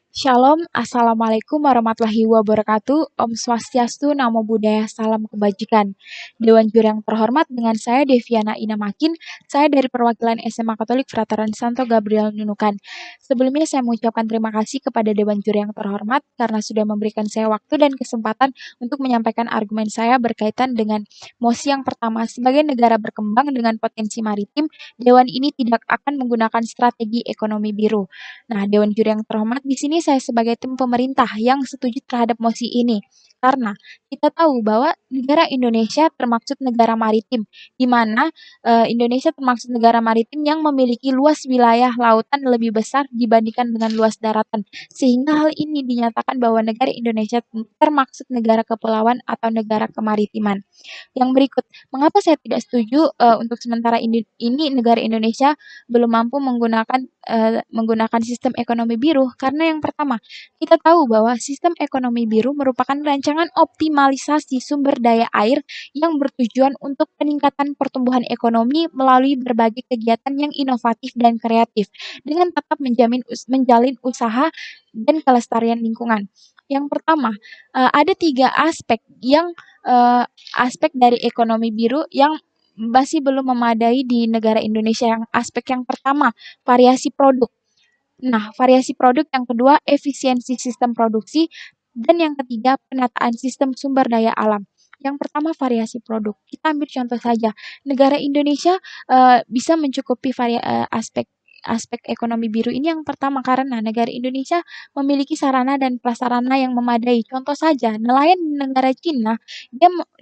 Shalom, Assalamualaikum warahmatullahi wabarakatuh. Om Swastiastu, Namo Buddhaya, Salam Kebajikan. Dewan Juri yang terhormat, dengan saya Deviana Inamakin, saya dari perwakilan SMA Katolik Frateran Santo Gabriel Nunukan. Sebelumnya saya mengucapkan terima kasih kepada Dewan Juri yang terhormat karena sudah memberikan saya waktu dan kesempatan untuk menyampaikan argumen saya berkaitan dengan mosi yang pertama. Sebagai negara berkembang dengan potensi maritim, Dewan ini tidak akan menggunakan strategi ekonomi biru. Nah, Dewan Juri yang terhormat, di sini saya sebagai tim pemerintah yang setuju terhadap mosi ini. Karena kita tahu bahwa negara Indonesia termaksud negara maritim, di mana Indonesia termaksud negara maritim yang memiliki luas wilayah lautan lebih besar dibandingkan dengan luas daratan. Sehingga hal ini dinyatakan bahwa negara Indonesia termaksud negara kepulauan atau negara kemaritiman. Yang berikut, mengapa saya tidak setuju untuk sementara ini negara Indonesia belum mampu menggunakan sistem ekonomi biru? Karena yang pertama, kita tahu bahwa sistem ekonomi biru merupakan rancangan optimalisasi sumber daya air yang bertujuan untuk peningkatan pertumbuhan ekonomi melalui berbagai kegiatan yang inovatif dan kreatif dengan tetap menjalin usaha dan kelestarian lingkungan. Yang pertama, ada tiga eh, aspek dari ekonomi biru yang masih belum memadai di negara Indonesia. Yang aspek yang pertama, variasi produk. Nah, variasi produk yang kedua, efisiensi sistem produksi, dan yang ketiga, penataan sistem sumber daya alam. Yang pertama, variasi produk. Kita ambil contoh saja, negara Indonesia bisa mencukupi aspek aspek ekonomi biru ini yang pertama karena negara Indonesia memiliki sarana dan prasarana yang memadai. Contoh saja, nelayan di negara Cina,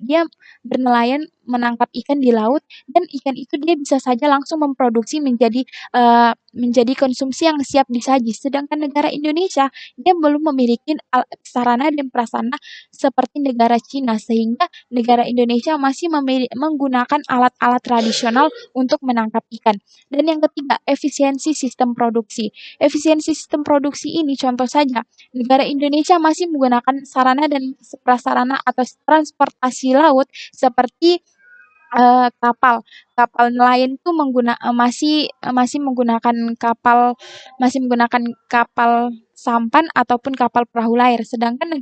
dia bernelayan menangkap ikan di laut dan ikan itu dia bisa saja langsung memproduksi menjadi konsumsi yang siap disaji. Sedangkan negara Indonesia, dia belum memiliki sarana dan prasarana seperti negara Cina, sehingga negara Indonesia masih menggunakan alat-alat tradisional untuk menangkap ikan. Dan yang ketiga, efisiensi sistem produksi. Efisiensi sistem produksi ini contoh saja, negara Indonesia masih menggunakan sarana dan prasarana atau transportasi laut seperti kapal. Kapal nelayan itu masih menggunakan kapal sampan ataupun kapal perahu layar. Sedangkan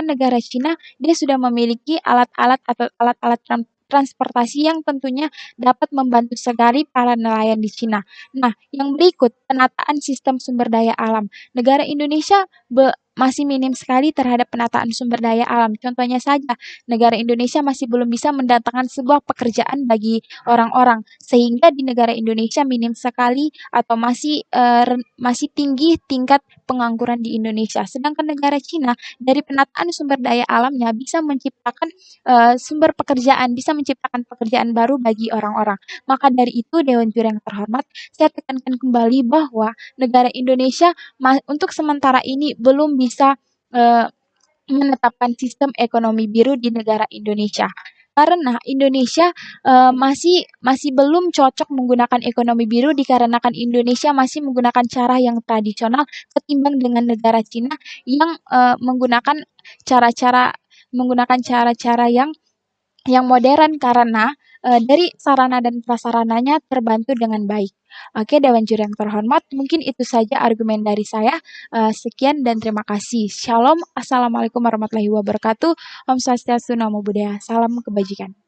negara Cina dia sudah memiliki alat-alat atau alat-alat transportasi yang tentunya dapat membantu sekali para nelayan di Cina. Nah, yang berikut penataan sistem sumber daya alam. Negara Indonesia masih minim sekali terhadap penataan sumber daya alam. Contohnya saja, negara Indonesia masih belum bisa mendatangkan sebuah pekerjaan bagi orang-orang, sehingga di negara Indonesia minim sekali atau masih tinggi tingkat pengangguran di Indonesia. Sedangkan negara Cina dari penataan sumber daya alamnya bisa menciptakan bisa menciptakan pekerjaan baru bagi orang-orang. Maka dari itu, Dewan Juri yang terhormat, saya tekankan kembali bahwa negara Indonesia untuk sementara ini belum bisa eh, menetapkan sistem ekonomi biru di negara Indonesia. Karena Indonesia masih masih belum cocok menggunakan ekonomi biru dikarenakan Indonesia masih menggunakan cara yang tradisional ketimbang dengan negara Cina yang cara-cara menggunakan cara-cara yang modern karena dari sarana dan prasarananya terbantu dengan baik. Oke, Dewan Juri yang terhormat, mungkin itu saja argumen dari saya. Sekian dan terima kasih. Shalom, Assalamualaikum warahmatullahi wabarakatuh. Om Swastiastu, Namo Buddhaya, Salam Kebajikan.